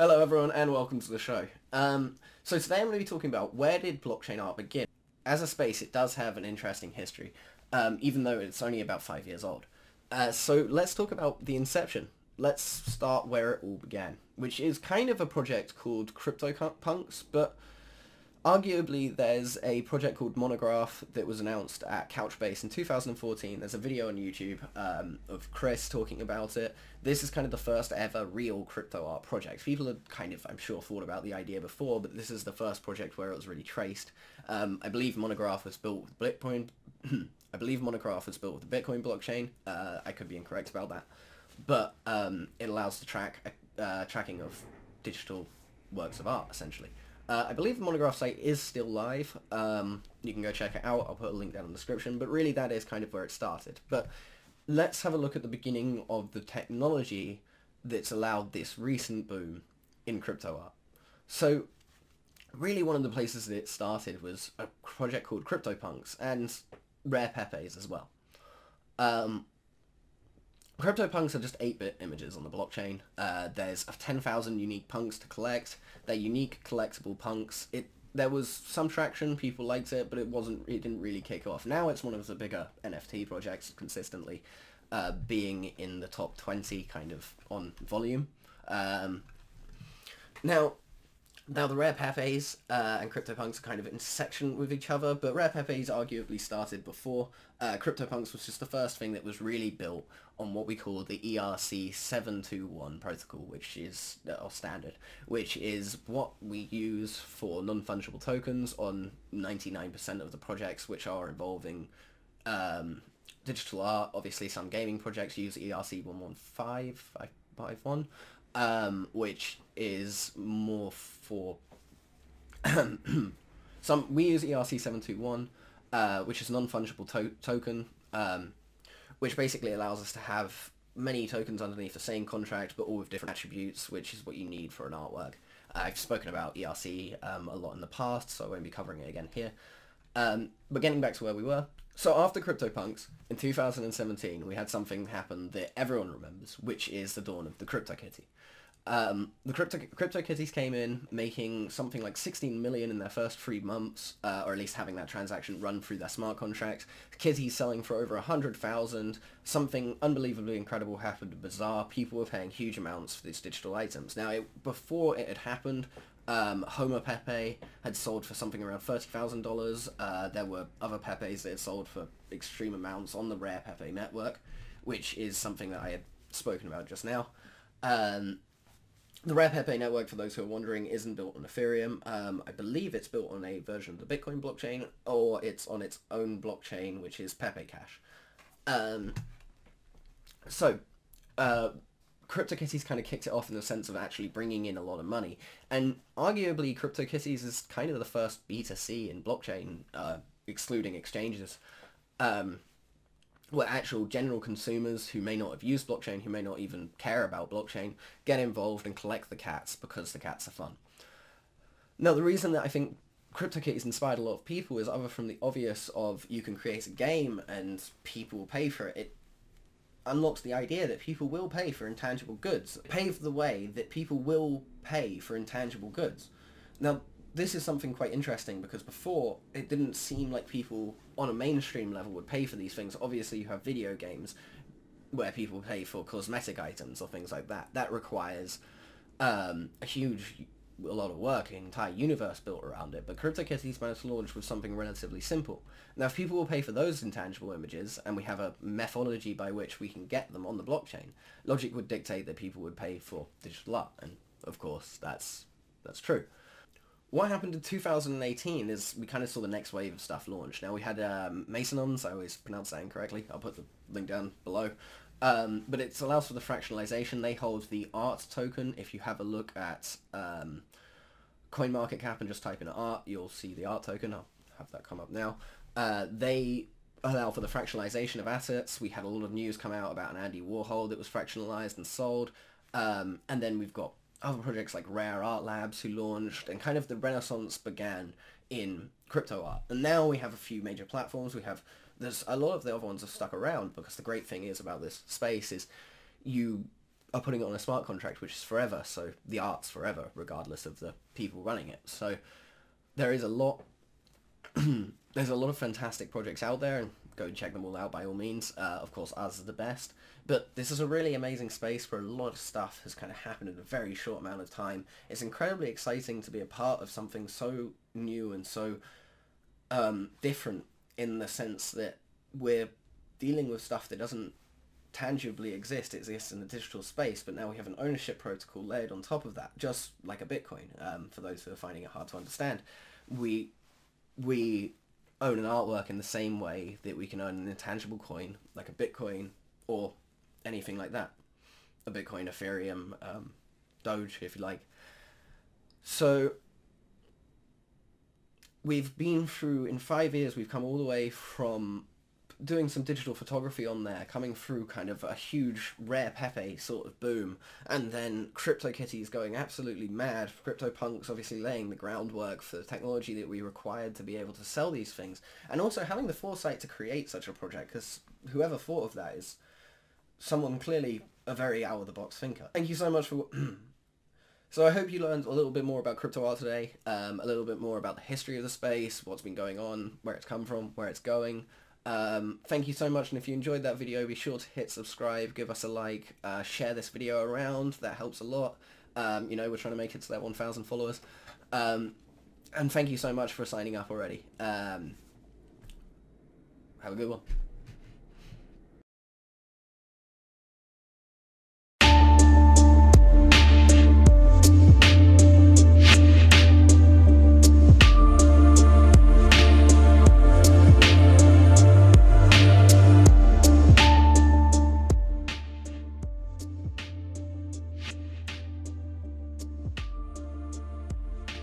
Hello everyone and welcome to the show. So today I'm going to be talking about where did blockchain art begin? As a space it does have an interesting history, even though it's only about 5 years old. So let's talk about the inception. Let's start where it all began, which is kind of a project called CryptoPunks, but arguably there's a project called Monograph that was announced at Couchbase in 2014. There's a video on YouTube of Chris talking about it. This is kind of the first ever real crypto art project. People had kind of, I'm sure, thought about the idea before, but this is the first project where it was really traced. I believe Monograph was built with Bitcoin. I believe Monograph was built with the Bitcoin blockchain. I could be incorrect about that, but it allows the tracking of digital works of art, essentially. I believe the Monograph site is still live. You can go check it out. I'll put a link down in the description. But really that is kind of where it started. But let's have a look at the beginning of the technology that's allowed this recent boom in crypto art. So really one of the places that it started was a project called CryptoPunks and Rare Pepes as well. CryptoPunks are just 8-bit images on the blockchain. There's 10,000 unique punks to collect. They're unique collectible punks. There was some traction, people liked it, but it didn't really kick off. Now it's one of the bigger NFT projects consistently, being in the top 20 kind of on volume. Now the Rare Pepes and CryptoPunks are kind of in section with each other, but Rare Pepes arguably started before. CryptoPunks was just the first thing that was really built on what we call the ERC 721 protocol, which is our standard, which is what we use for non-fungible tokens on 99% of the projects which are involving digital art. Obviously some gaming projects use ERC 11551. Which is more for we use ERC 721, which is non-fungible token, which basically allows us to have many tokens underneath the same contract, but all with different attributes, which is what you need for an artwork. I've spoken about ERC a lot in the past, so I won't be covering it again here. But getting back to where we were. So after CryptoPunks, in 2017, we had something happen that everyone remembers, which is the dawn of the CryptoKitty. The CryptoKitties came in making something like 16 million in their first 3 months, or at least having that transaction run through their smart contract. Kitties selling for over 100,000. Something unbelievably incredible happened, bizarre. People were paying huge amounts for these digital items. Now, before it had happened, Homer Pepe had sold for something around $30,000. There were other Pepes that had sold for extreme amounts on the Rare Pepe network, which is something that I had spoken about just now. The Rare Pepe network, for those who are wondering, isn't built on Ethereum. I believe it's built on a version of the Bitcoin blockchain, or it's on its own blockchain, which is Pepe Cash. CryptoKitties kind of kicked it off in the sense of actually bringing in a lot of money. And arguably, CryptoKitties is kind of the first B2C in blockchain, excluding exchanges, where actual general consumers who may not have used blockchain, who may not even care about blockchain, get involved and collect the cats because the cats are fun. Now, the reason that I think CryptoKitties inspired a lot of people is, other from the obvious of you can create a game and people will pay for it, it unlocks the idea that people will pay for intangible goods. It paved the way that people will pay for intangible goods. Now, this is something quite interesting because before it didn't seem like people on a mainstream level would pay for these things. Obviously you have video games where people pay for cosmetic items or things like that. That requires a lot of work, an entire universe built around it. But CryptoKitties managed to launch with something relatively simple. Now if people will pay for those intangible images, and we have a methodology by which we can get them on the blockchain, logic would dictate that people would pay for digital art, and of course that's true. What happened in 2018 is we kind of saw the next wave of stuff launch. Now we had Masonons, I always pronounce that incorrectly, I'll put the link down below. But it allows for the fractionalization. They hold the art token. If you have a look at CoinMarketCap and just type in art, you'll see the art token. I'll have that come up now. They allow for the fractionalization of assets. We had a lot of news come out about an Andy Warhol that was fractionalized and sold. And then we've got other projects like Rare Art Labs who launched, and kind of the renaissance began in crypto art. And now we have a few major platforms. There's a lot of the other ones have stuck around, because the great thing is about this space is you are putting it on a smart contract, which is forever, so the art's forever, regardless of the people running it. So there is a lot, there's a lot of fantastic projects out there, and go check them all out by all means. Of course, ours is the best, but this is a really amazing space where a lot of stuff has kind of happened in a very short amount of time. It's incredibly exciting to be a part of something so new and so different, in the sense that we're dealing with stuff that doesn't tangibly exist. It exists in the digital space, but now we have an ownership protocol layered on top of that, just like a Bitcoin. For those who are finding it hard to understand, we own an artwork in the same way that we can own an intangible coin, like a Bitcoin or anything like that. A Bitcoin, Ethereum, Doge, if you like. So we've been through, in 5 years, we've come all the way from doing some digital photography on there, coming through kind of a huge Rare Pepe sort of boom, and then CryptoKitties going absolutely mad, CryptoPunks obviously laying the groundwork for the technology that we required to be able to sell these things, and also having the foresight to create such a project, because whoever thought of that is someone clearly a very out-of-the-box thinker. Thank you so much for... So I hope you learned a little bit more about crypto art today, a little bit more about the history of the space, what's been going on, where it's come from, where it's going. Thank you so much, and if you enjoyed that video, be sure to hit subscribe, give us a like, share this video around. That helps a lot. You know, we're trying to make it to that 1,000 followers. And thank you so much for signing up already. Have a good one.